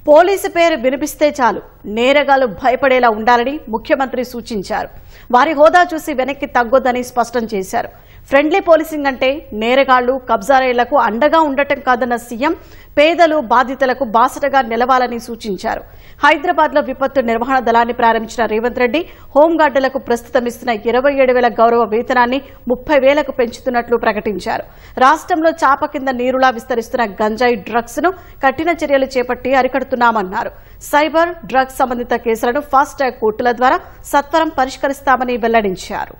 Police పేరు వినిపిస్తే చాలు నేరగాళ్లు భయపడేలా ఉండాలని ముఖ్యమంత్రి సూచించారు. వారి హోదా చూసి వెనక్కి తగ్గొద్దని స్పష్టం చేశారు. ఫ్రెండ్లీ పోలీసింగ్ అంటే నేరగాళ్లు కబ్జారేళ్లకు అండగా ఉండటం కాదన్న సీఎం పేదలు బాధితులకు బాసటగా నిలవాలని సూచించారు. హైదరాబాద్ లో విపత్తు నిర్వహణ దళాన్ని ప్రారంభించిన రేవంత్ రెడ్డి హోంగార్డులకు ప్రస్తుతం ఇస్తున్న 27,000 గౌరవ వేతనాన్ని 30,000కు పెంచుతున్నట్లు ప్రకటించారు. రాష్ట్రంలో చాప కింద నీరులా విస్తరిస్తున్న గంజాయి డ్రగ్స్ ను కఠిన చర్యలు చేపట్టి అరికడుతున్నామన్నారు. సైబర్ డ్రగ్స్ సంబంధిత కేసులను ఫాస్ట్ ట్రాక్ కోర్టుల ద్వారా సత్వరం పరిష్కరిస్తామని వెల్లడించారు.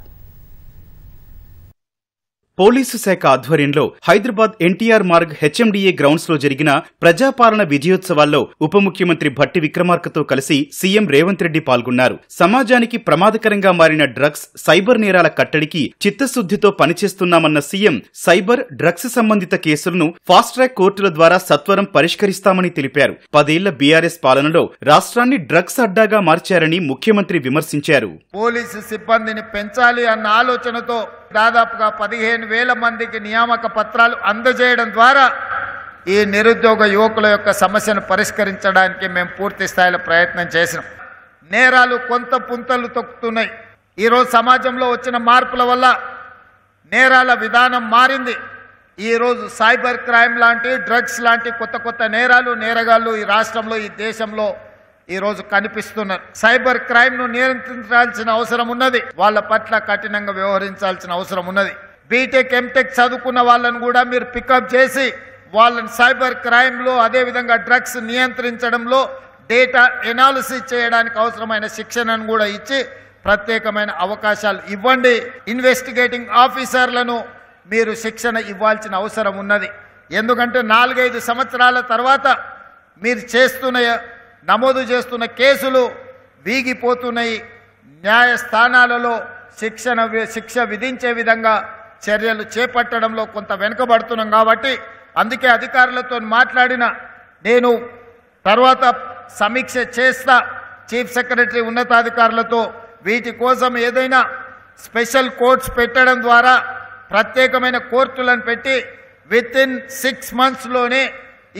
పోలీసు శాఖ ఆధ్వర్యంలో హైదరాబాద్ ఎన్టీఆర్ మార్గ్ హెచ్ఎండిఏ గ్రౌండ్స్ లో జరిగిన ప్రజాపాలన విజయోత్సవాల్లో ఉప ముఖ్యమంత్రి భట్టి విక్రమార్కతో కలిసి సీఎం రేవంత్ రెడ్డి పాల్గొన్నారు. సమాజానికి ప్రమాదకరంగా మారిన డ్రగ్స్, సైబర్ నేరాల కట్టడికి చిత్తశుద్దితో పనిచేస్తున్నామన్న సీఎం సైబర్ డ్రగ్స్ సంబంధిత కేసులను ఫాస్ట్ ట్రాక్ కోర్టుల ద్వారా సత్వరం పరిష్కరిస్తామని తెలిపారు. 10 ఏళ్ల బీఆర్ఎస్ పాలనలో రాష్ట్రాన్ని డ్రగ్స్ అడ్డాగా మార్చారని ముఖ్యమంత్రి విమర్శించారు. పోలీసు సిబ్బందిని పెంచాలి అన్న ఆలోచనతో దాదాపుగా 15,000 మందికి నియామక పత్రాలు అందజేయడం ద్వారా ఈ నిరుద్యోగ యువకుల యొక్క సమస్యను పరిష్కరించడానికి మేము పూర్తి స్థాయిలో ప్రయత్నం చేసినాం. నేరాలు కొంత పుంతలు తొక్కుతున్నాయి. ఈరోజు సమాజంలో వచ్చిన మార్పుల వల్ల నేరాల విధానం మారింది. ఈరోజు సైబర్ క్రైమ్ లాంటి, డ్రగ్స్ లాంటి కొత్త కొత్త నేరాలు, నేరగాళ్లు ఈ రాష్ట్రంలో, ఈ దేశంలో ఈరోజు కనిపిస్తున్నారు. సైబర్ క్రైమ్ ను నియంత్రించాల్సిన అవసరం ఉన్నది. వాళ్ళ పట్ల కఠినంగా వ్యవహరించాల్సిన అవసరం ఉన్నది. బీటెక్, ఎంటెక్ చదువుకున్న వాళ్ళను కూడా మీరు పికప్ చేసి వాళ్ళని సైబర్ క్రైమ్ లో, అదేవిధంగా డ్రగ్స్ నియంత్రించడంలో డేటా ఎనాలిసిస్ చేయడానికి అవసరమైన శిక్షణను కూడా ఇచ్చి ప్రత్యేకమైన అవకాశాలు ఇవ్వండి. ఇన్వెస్టిగేటింగ్ ఆఫీసర్లను మీరు శిక్షణ ఇవ్వాల్సిన అవసరం ఉన్నది. ఎందుకంటే 4-5 సంవత్సరాల తర్వాత మీరు నమోదు చేస్తున్న కేసులు వీగిపోతున్నాయి. న్యాయస్థానాలలో శిక్ష విధించే విధంగా చర్యలు చేపట్టడంలో కొంత వెనుకబడుతున్నాం. కాబట్టి అందుకే అధికారులతో మాట్లాడిన నేను తర్వాత సమీక్ష చేస్తా. చీఫ్ సెక్రటరీ, ఉన్నతాధికారులతో వీటి కోసం ఏదైనా స్పెషల్ కోర్ట్స్ పెట్టడం ద్వారా, ప్రత్యేకమైన కోర్టులను పెట్టి వితిన్ 6 monthsలోనే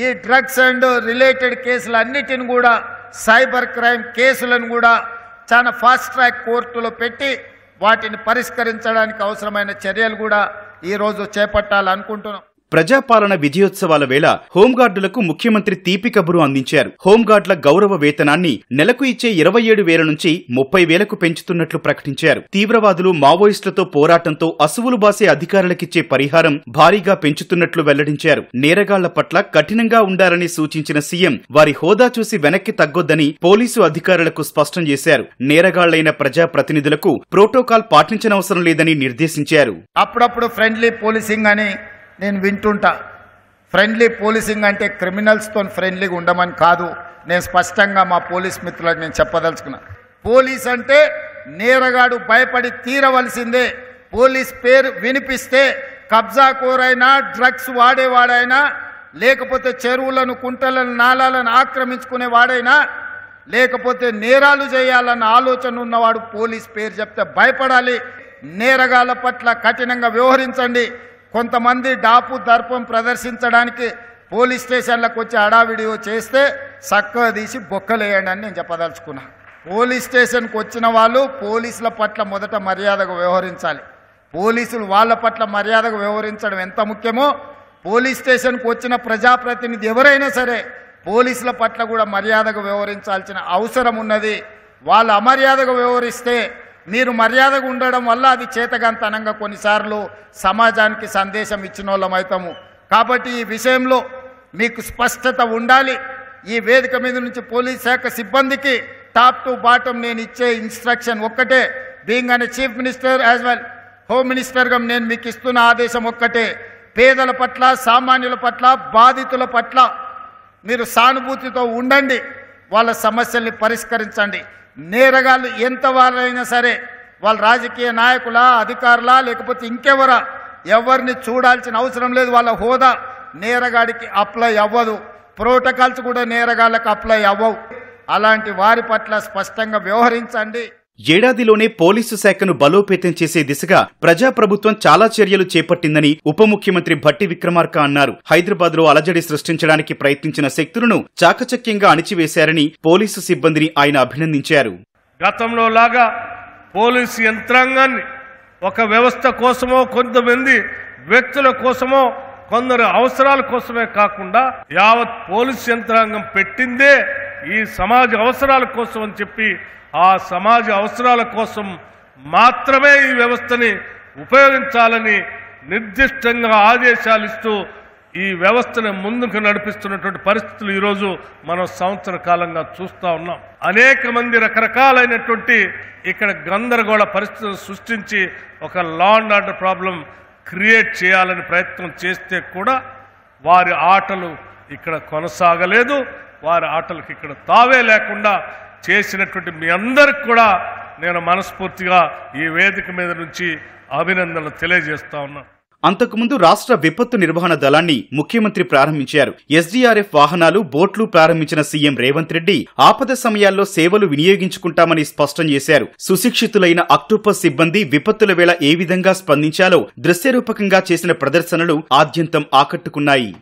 ఈ డ్రగ్స్ అండ్ రిలేటెడ్ కేసులన్నిటిని కూడా, సైబర్ క్రైమ్ కేసులను కూడా చాలా ఫాస్ట్ ట్రాక్ కోర్టులో పెట్టి వాటిని పరిష్కరించడానికి అవసరమైన చర్యలు కూడా ఈరోజు చేపట్టాలనుకుంటున్నాం. ప్రజాపాలన విజయోత్సవాల వేళ హోంగార్డులకు ముఖ్యమంత్రి తీపి కబురు అందించారు. హోంగార్డుల గౌరవ వేతనాన్ని నెలకు ఇచ్చే 27,000 నుంచి 30,000కు పెంచుతున్నట్లు ప్రకటించారు. తీవ్రవాదులు, మావోయిస్టులతో పోరాటంతో అసువులు బాసే అధికారులకిచ్చే పరిహారం భారీగా పెంచుతున్నట్లు వెల్లడించారు. నేరగాళ్ల పట్ల కఠినంగా ఉండాలని సూచించిన సీఎం వారి హోదా చూసి వెనక్కి తగ్గొద్దని పోలీసు అధికారులకు స్పష్టం చేశారు. నేరగాళ్లైన ప్రజాప్రతినిధులకు ప్రోటోకాల్ పాటించనవసరం లేదని నిర్దేశించారు. అప్పుడప్పుడు ఫ్రెండ్లీ పోలీసింగ్ అని నేను వింటుంటా. ఫ్రెండ్లీ పోలీసింగ్ అంటే క్రిమినల్స్తో ఫ్రెండ్లీగా ఉండమని కాదు. నేను స్పష్టంగా మా పోలీస్ మిత్రులకు నేను చెప్పదలుచుకున్నా. పోలీస్ అంటే నేరగాడు భయపడి తీరవలసిందే. పోలీస్ పేరు వినిపిస్తే కబ్జాకోరైనా, డ్రగ్స్ వాడేవాడైనా, లేకపోతే చెరువులను, కుంటలను, నాలాలను ఆక్రమించుకునేవాడైనా, లేకపోతే నేరాలు చేయాలన్న ఆలోచన ఉన్నవాడు పోలీస్ పేరు చెప్తే భయపడాలి. నేరగాళ్ల పట్ల కఠినంగా వ్యవహరించండి. కొంతమంది డాపు దర్పం ప్రదర్శించడానికి పోలీస్ స్టేషన్లకు వచ్చి హడావిడి చేస్తే చక్కగా తీసి బొక్కలేయండి అని నేను చెప్పదలుచుకున్నా. పోలీస్ స్టేషన్కి వచ్చిన వాళ్ళు పోలీసుల పట్ల మొదట మర్యాదగా వ్యవహరించాలి. పోలీసులు వాళ్ళ పట్ల మర్యాదగా వ్యవహరించడం ఎంత ముఖ్యమో, పోలీస్ స్టేషన్కి వచ్చిన ప్రజాప్రతినిధి ఎవరైనా సరే పోలీసుల పట్ల కూడా మర్యాదగా వ్యవహరించాల్సిన అవసరం ఉన్నది. వాళ్ళు అమర్యాదగా వ్యవహరిస్తే మీరు మర్యాదగా ఉండడం వల్ల అది చేతగాంతనంగా కొన్నిసార్లు సమాజానికి సందేశం ఇచ్చిన వాళ్ళం అవుతాము. కాబట్టి ఈ విషయంలో మీకు స్పష్టత ఉండాలి. ఈ వేదిక మీద నుంచి పోలీస్ శాఖ సిబ్బందికి టాప్ టు బాటం నేను ఇచ్చే ఇన్స్ట్రక్షన్ ఒక్కటే. బీయింగ్ అనే chief minister as well home మినిస్టర్గా నేను మీకు ఇస్తున్న ఆదేశం ఒక్కటే. పేదల పట్ల, సామాన్యుల పట్ల, బాధితుల పట్ల మీరు సానుభూతితో ఉండండి. వాళ్ళ సమస్యల్ని పరిష్కరించండి. నేరగాళ్ళు ఎంత వారైనా సరే, వాళ్ళ రాజకీయ నాయకులా, అధికారులా, లేకపోతే ఇంకెవరా, ఎవరిని చూడాల్సిన అవసరం లేదు. వాళ్ళ హోదా నేరగాడికి అప్లై అవ్వదు. ప్రోటోకాల్స్ కూడా నేరగాళ్ళకి అప్లై అవ్వవు. అలాంటి వారి పట్ల స్పష్టంగా వ్యవహరించండి. ఏడాదిలోనే పోలీసు శాఖను బలోపేతం చేసే దిశగా ప్రజాప్రభుత్వం చాలా చర్యలు చేపట్టిందని ఉప ముఖ్యమంత్రి భట్టి విక్రమార్క అన్నారు. హైదరాబాద్ లో అలజడి సృష్టించడానికి ప్రయత్నించిన శక్తులను చాకచక్యంగా అణిచివేశారని పోలీసు సిబ్బందిని ఆయన అభినందించారు. గతంలో లాగా పోలీసు యంత్రాంగాన్ని ఒక వ్యవస్థ కోసమో కొంతమంది వ్యక్తుల కోసమో కొందరు అవసరాల కోసమే కాకుండా యావత్ పోలీసు యంత్రాంగం పెట్టిందే ఈ సమాజ అవసరాల కోసం అని చెప్పి ఆ సమాజ అవసరాల కోసం మాత్రమే ఈ వ్యవస్థని ఉపయోగించాలని నిర్దిష్టంగా ఆదేశాలు ఇస్తూ ఈ వ్యవస్థను ముందుకు నడిపిస్తున్నటువంటి పరిస్థితులు ఈరోజు మనం సంవత్సర కాలంగా చూస్తూ ఉన్నాం. అనేక మంది రకరకాలైనటువంటి ఇక్కడ గందరగోళ పరిస్థితులు సృష్టించి ఒక law and order problem create చేయాలని ప్రయత్నం చేస్తే కూడా వారి ఆటలు ఇక్కడ కొనసాగలేదు. వారి ఆటలకు ఇక్కడ తావే లేకుండా చేసినటువంటి మీ అందరికి కూడా నేను మనస్ఫూర్తిగా ఈ వేదిక మీద నుంచి అభినందనలు తెలియజేస్తా ఉన్నాను. అంతకుముందు రాష్ట్ర విపత్తు నిర్వహణ దళాన్ని ముఖ్యమంత్రి ప్రారంభించారు. ఎస్డీఆర్ఎఫ్ వాహనాలు, బోట్లు ప్రారంభించిన సీఎం రేవంత్ రెడ్డి ఆపద సమయాల్లో సేవలు వినియోగించుకుంటామని స్పష్టం చేశారు. సుశిక్షితులైన అక్టోపస్ సిబ్బంది విపత్తుల వేళ ఏ విధంగా స్పందించాలో దృశ్యరూపకంగా చేసిన ప్రదర్శనలు ఆద్యంతం ఆకట్టుకున్నాయి.